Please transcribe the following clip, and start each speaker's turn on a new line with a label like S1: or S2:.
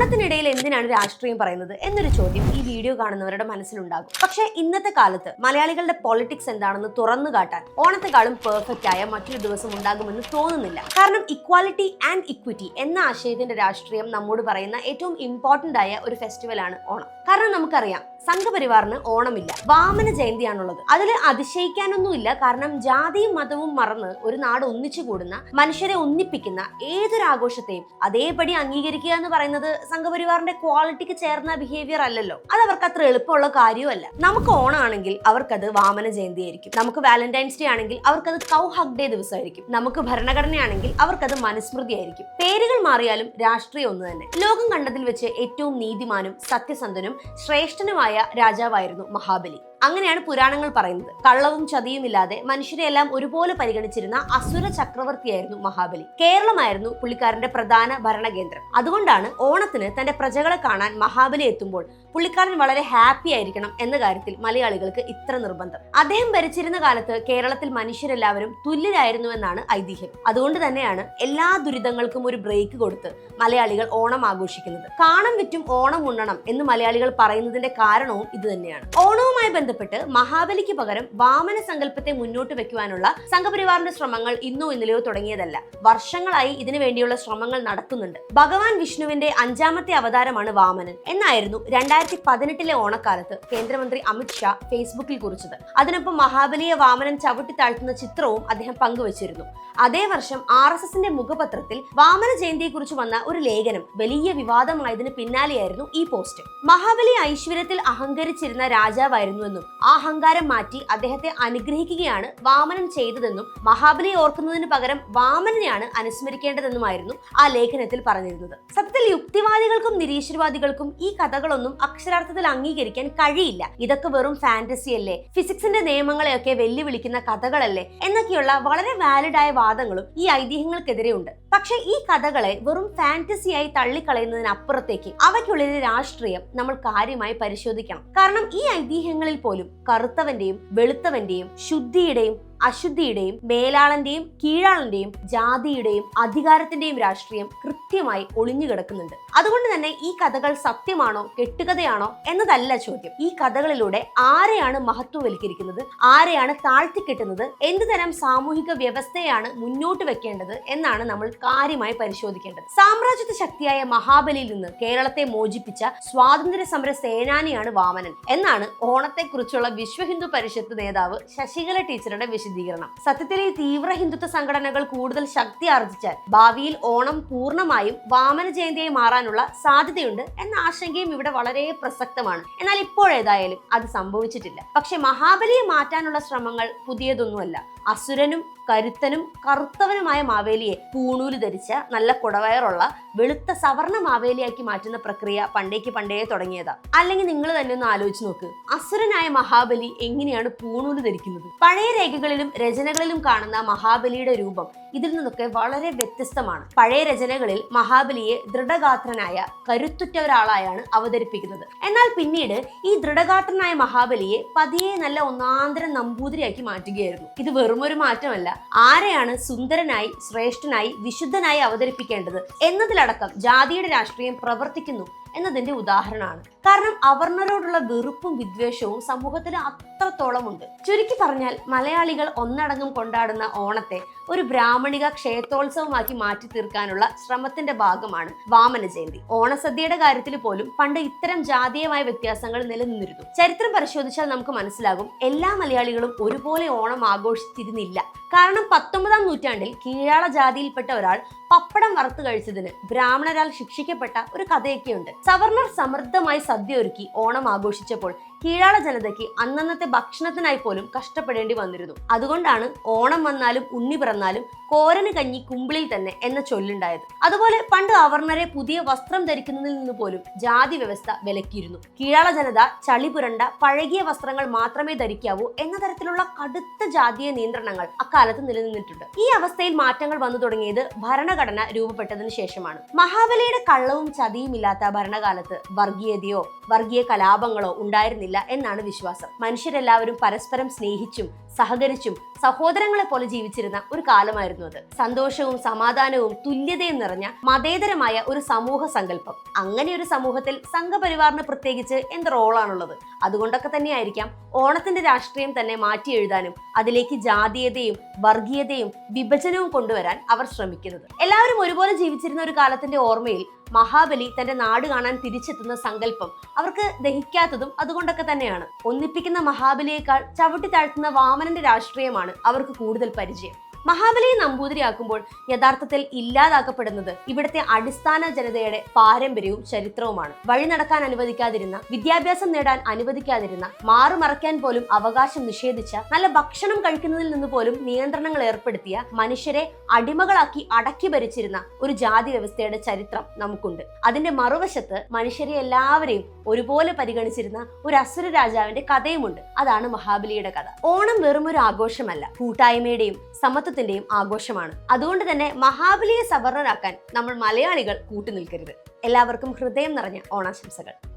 S1: ഓണത്തിനിടയിൽ എന്തിനാണ് രാഷ്ട്രീയം പറയുന്നത് എന്നൊരു ചോദ്യം ഈ വീഡിയോ കാണുന്നവരുടെ മനസ്സിലുണ്ടാകും. പക്ഷേ ഇന്നത്തെ കാലത്ത് മലയാളികളുടെ പൊളിറ്റിക്സ് എന്താണെന്ന് തുറന്നു കാട്ടാൻ ഓണത്തെക്കാളും പെർഫെക്റ്റ് ആയ മറ്റൊരു ദിവസം ഉണ്ടാകുമെന്ന് തോന്നുന്നില്ല. കാരണം ഇക്വാലിറ്റി ആൻഡ് ഇക്വിറ്റി എന്ന ആശയത്തിന്റെ രാഷ്ട്രീയം നമ്മോട് പറയുന്ന ഏറ്റവും ഇമ്പോർട്ടന്റ് ആയ ഒരു ഫെസ്റ്റിവലാണ് ഓണം. കാരണം നമുക്കറിയാം, സംഘപരിവാറിന് ഓണമില്ല, വാമന ജയന്തിയാണുള്ളത്. അതിൽ അതിശയിക്കാനൊന്നുമില്ല. കാരണം ജാതിയും മതവും മറന്ന് ഒരു നാട് ഒന്നിച്ചു കൂടുന്ന, മനുഷ്യരെ ഒന്നിപ്പിക്കുന്ന ഏതൊരു ആഘോഷത്തെയും അതേപടി അംഗീകരിക്കുക എന്ന് പറയുന്നത് സംഘപരിവാറിന്റെ ക്വാളിറ്റിക്ക് ചേർന്ന ബിഹേവിയർ അല്ലല്ലോ. അത് അവർക്ക് അത്ര എളുപ്പമുള്ള കാര്യമല്ല. നമുക്ക് ഓണാണെങ്കിൽ അവർക്കത് വാമന ജയന്തി ആയിരിക്കും. നമുക്ക് വാലന്റൈൻസ് ഡേ ആണെങ്കിൽ അവർക്കത് കൗ ഹഗ് ഡേ ദിവസമായിരിക്കും. നമുക്ക് ഭരണഘടനയാണെങ്കിൽ അവർക്കത് മനുസ്മൃതി ആയിരിക്കും. പേരുകൾ മാറിയാലും രാഷ്ട്രീയം ഒന്ന് തന്നെ. ലോകം കണ്ടതിൽ വെച്ച് ഏറ്റവും നീതിമാനും സത്യസന്ധനും ശ്രേഷ്ഠനുമായ രാജാവായിരുന്നു മഹാബലി. അങ്ങനെയാണ് പുരാണങ്ങൾ പറയുന്നത്. കള്ളവും ചതിയും ഇല്ലാതെ മനുഷ്യരെയെല്ലാം ഒരുപോലെ പരിഗണിച്ചിരുന്ന അസുര ചക്രവർത്തിയായിരുന്നു മഹാബലി. കേരളമായിരുന്നു പുള്ളിക്കാരന്റെ പ്രധാന ഭരണകേന്ദ്രം. അതുകൊണ്ടാണ് ഓണത്തിന് തന്റെ പ്രജകളെ കാണാൻ മഹാബലി എത്തുമ്പോൾ പുള്ളിക്കാരൻ വളരെ ഹാപ്പി ആയിരിക്കണം എന്ന കാര്യത്തിൽ മലയാളികൾക്ക് ഇത്ര നിർബന്ധം. അദ്ദേഹം ഭരിച്ചിരുന്ന കാലത്ത് കേരളത്തിൽ മനുഷ്യരെല്ലാവരും തുല്യരായിരുന്നുവെന്നാണ് ഐതിഹ്യം. അതുകൊണ്ട് തന്നെയാണ് എല്ലാ ദുരിതങ്ങൾക്കും ഒരു ബ്രേക്ക് കൊടുത്ത് മലയാളികൾ ഓണം ആഘോഷിക്കുന്നത്. കാണം വിറ്റും ഓണം ഉണ്ണണം എന്ന് മലയാളികൾ പറയുന്നതിന്റെ കാരണവും ഇത് തന്നെയാണ്. ഓണവുമായി ബന്ധപ്പെട്ട് മഹാബലിക്ക് പകരം വാമന സങ്കല്പത്തെ മുന്നോട്ട് വെക്കുവാനുള്ള സംഘപരിവാറിന്റെ ശ്രമങ്ങൾ ഇന്നോ ഇന്നലെയോ തുടങ്ങിയതല്ല. വർഷങ്ങളായി ഇതിനു വേണ്ടിയുള്ള ശ്രമങ്ങൾ നടക്കുന്നുണ്ട്. ഭഗവാൻ വിഷ്ണുവിന്റെ 5ാമത്തെ അവതാരമാണ് വാമനൻ എന്നായിരുന്നു 2018 ഓണക്കാലത്ത് കേന്ദ്രമന്ത്രി അമിത് ഷാ ഫേസ്ബുക്കിൽ കുറിച്ചത്. അതിനൊപ്പം മഹാബലിയെ വാമനൻ ചവിട്ടി താഴ്ത്തുന്ന ചിത്രവും അദ്ദേഹം പങ്കുവച്ചിരുന്നു. അതേ വർഷം RSSന്റെ മുഖപത്രത്തിൽ വാമന ജയന്തിയെ കുറിച്ച് വന്ന ഒരു ലേഖനം വലിയ വിവാദമായതിന് പിന്നാലെയായിരുന്നു ഈ പോസ്റ്റ്. മഹാബലി ഐശ്വര്യത്തിൽ അഹങ്കരിച്ചിരുന്ന രാജാവായിരുന്നുവെന്നും ആ അഹങ്കാരം മാറ്റി അദ്ദേഹത്തെ അനുഗ്രഹിക്കുകയാണ് വാമനൻ ചെയ്തതെന്നും മഹാബലിയെ ഓർക്കുന്നതിന് പകരം വാമനനെയാണ് അനുസ്മരിക്കേണ്ടതെന്നുമായിരുന്നു ആ ലേഖനത്തിൽ പറഞ്ഞിരുന്നത്. സത്യത്തിൽ യുക്തിവാദികൾക്കും നിരീശ്വരവാദികൾക്കും ഈ കഥകളൊന്നും അക്ഷരാർത്ഥത്തിൽ അംഗീകരിക്കാൻ കഴിയില്ല. ഇതൊക്കെ വെറും ഫാന്റസി അല്ലേ, ഫിസിക്സിന്റെ നിയമങ്ങളെയൊക്കെ വെല്ലുവിളിക്കുന്ന കഥകളല്ലേ എന്നൊക്കെയുള്ള വളരെ വാലിഡായ വാദങ്ങളും ഈ ഐതിഹ്യങ്ങൾക്കെതിരെ ഉണ്ട്. പക്ഷെ ഈ കഥകളെ വെറും ഫാന്റസിയായി തള്ളിക്കളയുന്നതിനപ്പുറത്തേക്ക് അവയ്ക്കുള്ളിലെ രാഷ്ട്രീയം നമ്മൾ കാര്യമായി പരിശോധിക്കണം. കാരണം ഈ ഐതിഹ്യങ്ങളിൽ പോലും കറുത്തവന്റെയും വെളുത്തവന്റെയും ശുദ്ധിയുടെയും അശുദ്ധിയുടെയും മേലാളന്റെയും കീഴാളന്റെയും ജാതിയുടെയും അധികാരത്തിന്റെയും രാഷ്ട്രീയം കൃത്യമായി ഒളിഞ്ഞു കിടക്കുന്നുണ്ട്. അതുകൊണ്ട് തന്നെ ഈ കഥകൾ സത്യമാണോ കെട്ടുകഥയാണോ എന്നതല്ല ചോദ്യം. ഈ കഥകളിലൂടെ ആരെയാണ് മഹത്വവൽക്കരിക്കുന്നത്, ആരെയാണ് താഴ്ത്തിക്കെട്ടുന്നത്, എന്ത് തരം സാമൂഹിക വ്യവസ്ഥയാണ് മുന്നോട്ട് വെക്കേണ്ടത് എന്നാണ് നമ്മൾ കാര്യമായി പരിശോധിക്കേണ്ടത്. സാമ്രാജ്യത്വ ശക്തിയായ മഹാബലിയിൽ നിന്ന് കേരളത്തെ മോചിപ്പിച്ച സ്വാതന്ത്ര്യ സമര സേനാനിയാണ് വാമനൻ എന്നാണ് ഓണത്തെക്കുറിച്ചുള്ള വിശ്വ ഹിന്ദു പരിഷത്ത് നേതാവ് ശശികല ടീച്ചറുടെ വിശദീകരണം. സത്യത്തിൽ ഈ തീവ്ര ഹിന്ദുത്വ സംഘടനകൾ കൂടുതൽ ശക്തി ആർജിച്ചാൽ ഭാവിയിൽ ഓണം പൂർണ്ണമായും വാമന ജയന്തിയായി മാറാനുള്ള സാധ്യതയുണ്ട് എന്ന ആശങ്കയും ഇവിടെ വളരെ പ്രസക്തമാണ്. എന്നാൽ ഇപ്പോഴേതായാലും അത് സംഭവിച്ചിട്ടില്ല. പക്ഷെ മഹാബലിയെ മാറ്റാനുള്ള ശ്രമങ്ങൾ പുതിയതൊന്നുമല്ല. അസുരനും കരുത്തനും കറുത്തവനുമായ മാവേലിയെ പൂണൂല് ധരിച്ച നല്ല കുടവയറുള്ള വെളുത്ത സവർണ മാവേലിയാക്കി മാറ്റുന്ന പ്രക്രിയ പണ്ടേ തുടങ്ങിയതാ. അല്ലെങ്കിൽ നിങ്ങൾ തന്നെ ഒന്ന് ആലോചിച്ച് നോക്ക്, അസുരനായ മഹാബലി എങ്ങനെയാണ് പൂണൂല് ധരിക്കുന്നത്? പഴയ രേഖകളിലും രചനകളിലും കാണുന്ന മഹാബലിയുടെ രൂപം ഇതിൽ നിന്നൊക്കെ വളരെ വ്യത്യസ്തമാണ്. പഴയ രചനകളിൽ മഹാബലിയെ ദൃഢഗാത്രനായ കരുത്തുറ്റ ഒരാളായാണ് അവതരിപ്പിക്കുന്നത്. എന്നാൽ പിന്നീട് ഈ ദൃഢഗാത്രനായ മഹാബലിയെ പതിയെ നല്ല ഒന്നാന്തരം നമ്പൂതിരിയാക്കി മാറ്റുകയായിരുന്നു. ഇത് വെറുമൊരു മാറ്റമല്ല, ആരെയാണ് സുന്ദരനായി ശ്രേഷ്ഠനായി വിശുദ്ധനായി അവതരിപ്പിക്കേണ്ടത് എന്നതിലടക്കം ജാതിയുടെ രാഷ്ട്രീയം പ്രവർത്തിക്കുന്നു എന്നതിന്റെ ഉദാഹരണമാണ്. കാരണം അവർണരോടുള്ള വെറുപ്പും വിദ്വേഷവും സമൂഹത്തിന് അത്രത്തോളം ഉണ്ട്. ചുരുക്കി പറഞ്ഞാൽ മലയാളികൾ ഒന്നടങ്കം കൊണ്ടാടുന്ന ഓണത്തെ ഒരു ബ്രാഹ്മണിക ക്ഷേത്രോത്സവമാക്കി മാറ്റി തീർക്കാനുള്ള ശ്രമത്തിന്റെ ഭാഗമാണ് വാമന ജയന്തി. ഓണസദ്യയുടെ കാര്യത്തിൽ പോലും പണ്ട് ഇത്തരം ജാതീയമായ വ്യത്യാസങ്ങൾ നിലനിന്നിരുന്നു. ചരിത്രം പരിശോധിച്ചാൽ നമുക്ക് മനസ്സിലാകും, എല്ലാ മലയാളികളും ഒരുപോലെ ഓണം ആഘോഷിച്ചിരുന്നില്ല. കാരണം 19ാം നൂറ്റാണ്ടിൽ കീഴാള ജാതിയിൽപ്പെട്ട ഒരാൾ പപ്പടം വറുത്ത് കഴിച്ചതിന് ബ്രാഹ്മണരാൽ ശിക്ഷിക്കപ്പെട്ട ഒരു കഥയൊക്കെയുണ്ട്. സവർണർ സമൃദ്ധമായി സദ്യ ഒരുക്കി ഓണം ആഘോഷിച്ചപ്പോൾ കീഴാള ജനതയ്ക്ക് അന്നന്നത്തെ ഭക്ഷണത്തിനായി പോലും കഷ്ടപ്പെടേണ്ടി വന്നിരുന്നു. അതുകൊണ്ടാണ് ഓണം വന്നാലും ഉണ്ണി പിറന്നാലും കോരന് കഞ്ഞി കുമ്പിളിൽ തന്നെ എന്ന ചൊല്ലുണ്ടായത്. അതുപോലെ പണ്ട് അവർണരെ പുതിയ വസ്ത്രം ധരിക്കുന്നതിൽ നിന്ന് പോലും ജാതി വ്യവസ്ഥ വിലക്കിയിരുന്നു. കീഴാള ജനത ചളി പുരണ്ട പഴകിയ വസ്ത്രങ്ങൾ മാത്രമേ ധരിക്കാവൂ എന്ന തരത്തിലുള്ള കടുത്ത ജാതീയ നിയന്ത്രണങ്ങൾ അക്കാലത്ത് നിലനിന്നിട്ടുണ്ട്. ഈ അവസ്ഥയിൽ മാറ്റങ്ങൾ വന്നു തുടങ്ങിയത് ഭരണഘടന രൂപപ്പെട്ടതിന് ശേഷമാണ്. മഹാബലിയുടെ കള്ളവും ചതിയും ഇല്ലാത്ത ഭരണകാലത്ത് വർഗീയതയോ വർഗീയ കലാപങ്ങളോ ഉണ്ടായിരുന്നില്ല ഉണ്ടായിരുന്നില്ല എന്നാണ് വിശ്വാസം. മനുഷ്യരെല്ലാവരും പരസ്പരം സ്നേഹിച്ചും സഹകരിച്ചും സഹോദരങ്ങളെ പോലെ ജീവിച്ചിരുന്ന ഒരു കാലമായിരുന്നു അത്. സന്തോഷവും സമാധാനവും തുല്യതയും നിറഞ്ഞ മതേതരമായ ഒരു സമൂഹ സങ്കല്പം. അങ്ങനെ ഒരു സമൂഹത്തിൽ സംഘപരിവാറിന് പ്രത്യേകിച്ച് എന്ത് റോളാണുള്ളത്? അതുകൊണ്ടൊക്കെ തന്നെയായിരിക്കാം ഓണത്തിന്റെ രാഷ്ട്രീയം തന്നെ മാറ്റി എഴുതാനും അതിലേക്ക് ജാതീയതയും വർഗീയതയും വിഭജനവും കൊണ്ടുവരാൻ അവർ ശ്രമിക്കുന്നത്. എല്ലാവരും ഒരുപോലെ ജീവിച്ചിരുന്ന ഒരു കാലത്തിന്റെ ഓർമ്മയിൽ മഹാബലി തന്റെ നാട് കാണാൻ തിരിച്ചെത്തുന്ന സങ്കല്പം അവർക്ക് ദഹിക്കാത്തതും അതുകൊണ്ടൊക്കെ തന്നെയാണ്. ഒന്നിപ്പിക്കുന്ന മഹാബലിയേക്കാൾ ചവിട്ടി താഴ്ത്തുന്ന വാമനന്റെ രാഷ്ട്രീയമാണ് അവർക്ക് കൂടുതൽ പരിചയം. മഹാബലിയെ നമ്പൂതിരിയാക്കുമ്പോൾ യഥാർത്ഥത്തിൽ ഇല്ലാതാക്കപ്പെടുന്നത് ഇവിടുത്തെ അടിസ്ഥാന ജനതയുടെ പാരമ്പര്യവും ചരിത്രവുമാണ്. വഴി നടക്കാൻ അനുവദിക്കാതിരുന്ന, വിദ്യാഭ്യാസം നേടാൻ അനുവദിക്കാതിരുന്ന, മാറുമറയ്ക്കാൻ പോലും അവകാശം നിഷേധിച്ച, നല്ല ഭക്ഷണം കഴിക്കുന്നതിൽ നിന്ന് പോലും നിയന്ത്രണങ്ങൾ ഏർപ്പെടുത്തിയ, മനുഷ്യരെ അടിമകളാക്കി അടക്കി ഭരിച്ചിരുന്ന ഒരു ജാതി വ്യവസ്ഥയുടെ ചരിത്രം നമുക്കുണ്ട്. അതിന്റെ മറുവശത്ത് മനുഷ്യരെ എല്ലാവരെയും ഒരുപോലെ പരിഗണിച്ചിരുന്ന ഒരു അസുര രാജാവിന്റെ കഥയുമുണ്ട്. അതാണ് മഹാബലിയുടെ കഥ. ഓണം വെറും ഒരു ആഘോഷമല്ല, കൂട്ടായ്മയുടെയും സമത്വത്തിന്റെയും ആഘോഷമാണ്. അതുകൊണ്ട് തന്നെ മഹാബലിയെ സവർണരാക്കാൻ നമ്മൾ മലയാളികൾ കൂട്ടുനിൽക്കരുത്. എല്ലാവർക്കും ഹൃദയം നിറഞ്ഞ ഓണാശംസകൾ.